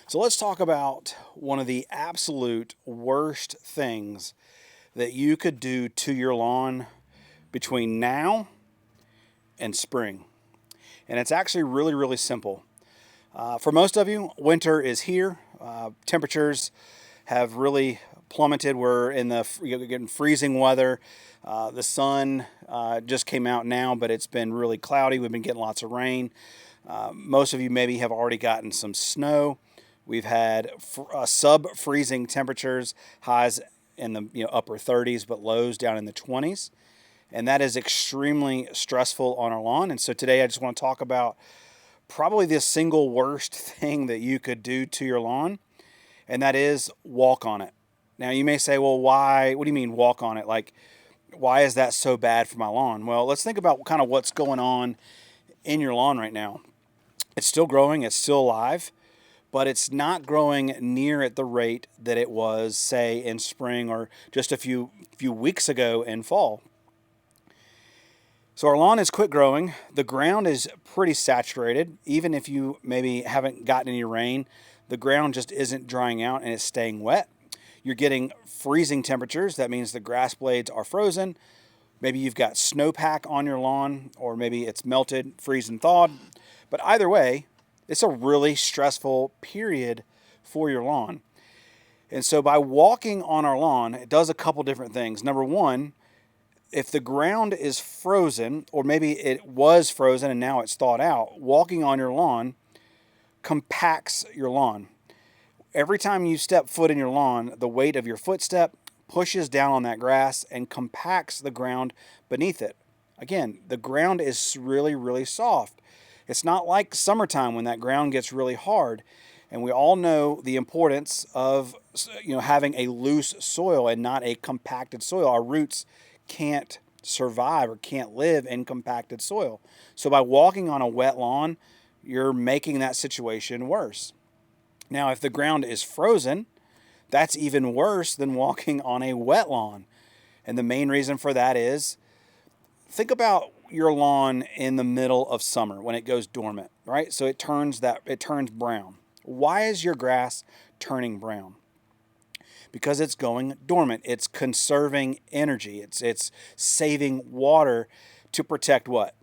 So let's talk about one of the absolute worst things that you could do to your lawn between now and spring. And it's actually really, really simple. For most of you, winter is here. Temperatures have really plummeted. We're getting freezing weather. The sun just came out now, but it's been really cloudy. We've been getting lots of rain. Most of you maybe have already gotten some snow. We've had sub-freezing temperatures, highs in the upper 30s, but lows down in the 20s. And that is extremely stressful on our lawn. And so today I just want to talk about probably the single worst thing that you could do to your lawn, and that is walk on it. Now you may say, well, why? What do you mean walk on it? Like, why is that so bad for my lawn? Well, let's think about kind of what's going on in your lawn right now. It's still growing, it's still alive, but it's not growing near at the rate that it was, say, in spring or just a few weeks ago in fall. So our lawn has quit growing. The ground is pretty saturated. Even if you maybe haven't gotten any rain, the ground just isn't drying out and it's staying wet. You're getting freezing temperatures. That means the grass blades are frozen. Maybe you've got snowpack on your lawn, or maybe it's melted, freezing, thawed. But either way, it's a really stressful period for your lawn. And so by walking on our lawn, it does a couple different things. Number one, if the ground is frozen, or maybe it was frozen and now it's thawed out, walking on your lawn compacts your lawn. Every time you step foot in your lawn, the weight of your footstep pushes down on that grass and compacts the ground beneath it. Again, the ground is really, really soft. It's not like summertime when that ground gets really hard. And we all know the importance of having a loose soil and not a compacted soil. Our roots can't survive or can't live in compacted soil. So by walking on a wet lawn, you're making that situation worse. Now, if the ground is frozen, that's even worse than walking on a wet lawn. And the main reason for that is, think about your lawn in the middle of summer when it goes dormant, right? So it turns brown. Why is your grass turning brown? Because it's going dormant. It's conserving energy. It's saving water to protect what?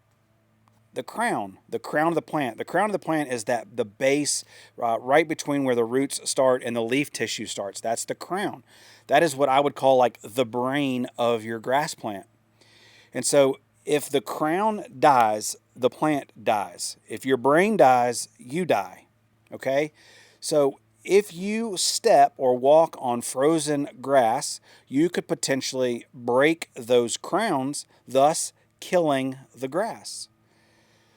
The crown of the plant. The crown of the plant is the base right between where the roots start and the leaf tissue starts. That's the crown. That is what I would call like the brain of your grass plant. And so if the crown dies, the plant dies. If your brain dies, you die. Okay? So if you step or walk on frozen grass, you could potentially break those crowns, thus killing the grass.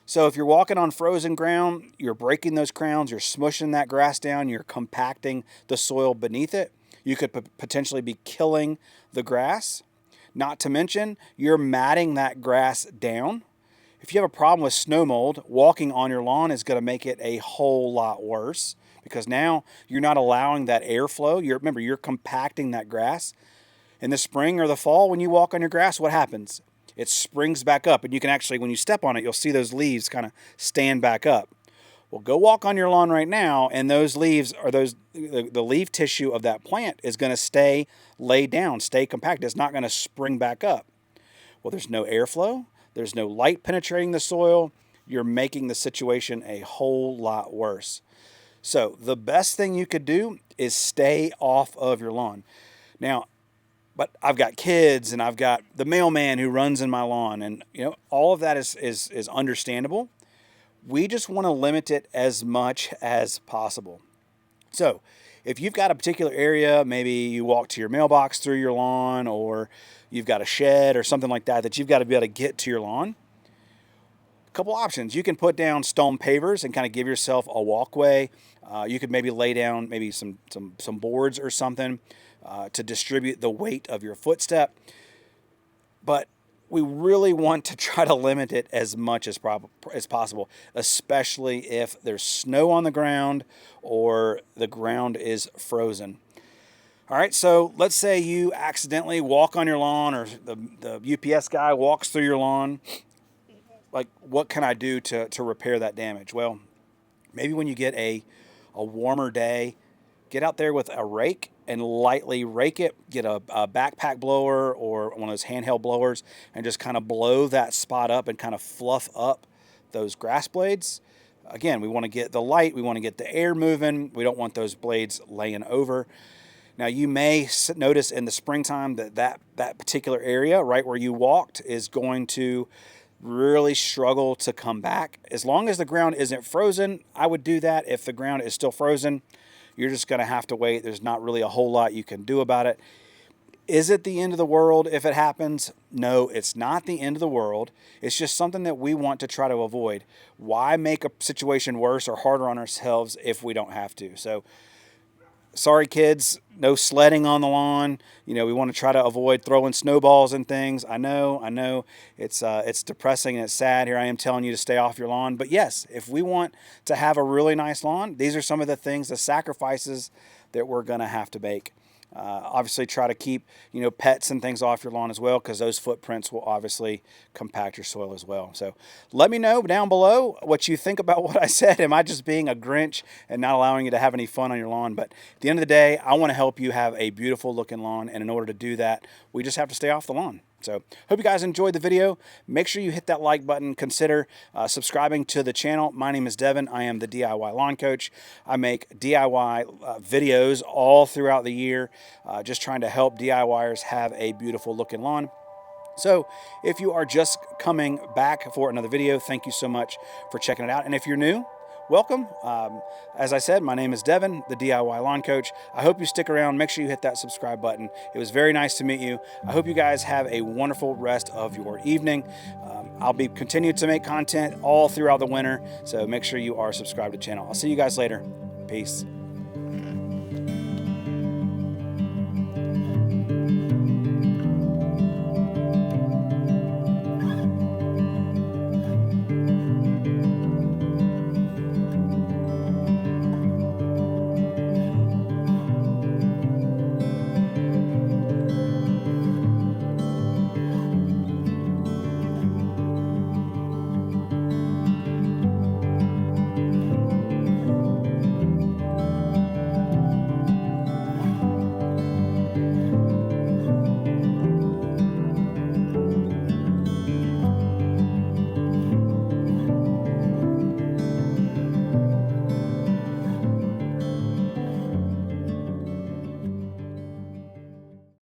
So if you're walking on frozen ground, you're breaking those crowns, you're smushing that grass down, you're compacting the soil beneath it. You could potentially be killing the grass. Not to mention, you're matting that grass down. If you have a problem with snow mold, walking on your lawn is going to make it a whole lot worse, because now you're not allowing that airflow. Remember, you're compacting that grass. In the spring or the fall, when you walk on your grass, what happens? It springs back up, and you can actually, when you step on it, you'll see those leaves kind of stand back up. Well, go walk on your lawn right now, and those leaves, or the leaf tissue of that plant is going to stay laid down, stay compact. It's not going to spring back up. Well, there's no airflow. There's no light penetrating the soil. You're making the situation a whole lot worse. So the best thing you could do is stay off of your lawn. Now, but I've got kids and I've got the mailman who runs in my lawn, and all of that is understandable. We just want to limit it as much as possible. So if you've got a particular area, maybe you walk to your mailbox through your lawn, or you've got a shed or something like that you've got to be able to get to your lawn, a couple options. You can put down stone pavers and kind of give yourself a walkway. You could maybe lay down maybe some boards or something to distribute the weight of your footstep. But we really want to try to limit it as much as possible, especially if there's snow on the ground or the ground is frozen. All right, so let's say you accidentally walk on your lawn, or the UPS guy walks through your lawn. Like, what can I do to repair that damage? Well, maybe when you get a a warmer day, get out there with a rake and lightly rake it. Get a backpack blower or one of those handheld blowers and just kind of blow that spot up and kind of fluff up those grass blades. Again, we want to get the light, we want to get the air moving. We don't want those blades laying over. Now, you may notice in the springtime that particular area right where you walked is going to really struggle to come back. As long as the ground isn't frozen, I would do that. If the ground is still frozen, you're just going to have to wait. There's not really a whole lot you can do about it. Is it the end of the world if it happens? No, it's not the end of the world. It's just something that we want to try to avoid. Why make a situation worse or harder on ourselves if we don't have to? So, sorry kids, no sledding on the lawn. You know, we want to try to avoid throwing snowballs and things. I know, it's depressing and it's sad. Here I am telling you to stay off your lawn. But yes, if we want to have a really nice lawn, these are some of the things, the sacrifices that we're going to have to make. Obviously try to keep, pets and things off your lawn as well, because those footprints will obviously compact your soil as well. So let me know down below what you think about what I said. Am I just being a Grinch and not allowing you to have any fun on your lawn? But at the end of the day, I want to help you have a beautiful looking lawn. And in order to do that, we just have to stay off the lawn. So hope you guys enjoyed the video. Make sure you hit that like button. Consider subscribing to the channel. My name is Devin. I am the DIY Lawn Coach. I make DIY videos all throughout the year, just trying to help DIYers have a beautiful looking lawn. So if you are just coming back for another video, thank you so much for checking it out. And if you're new, welcome. As I said, my name is Devin, the DIY Lawn Coach. I hope you stick around. Make sure you hit that subscribe button. It was very nice to meet you. I hope you guys have a wonderful rest of your evening. I'll be continuing to make content all throughout the winter, so make sure you are subscribed to the channel. I'll see you guys later. Peace.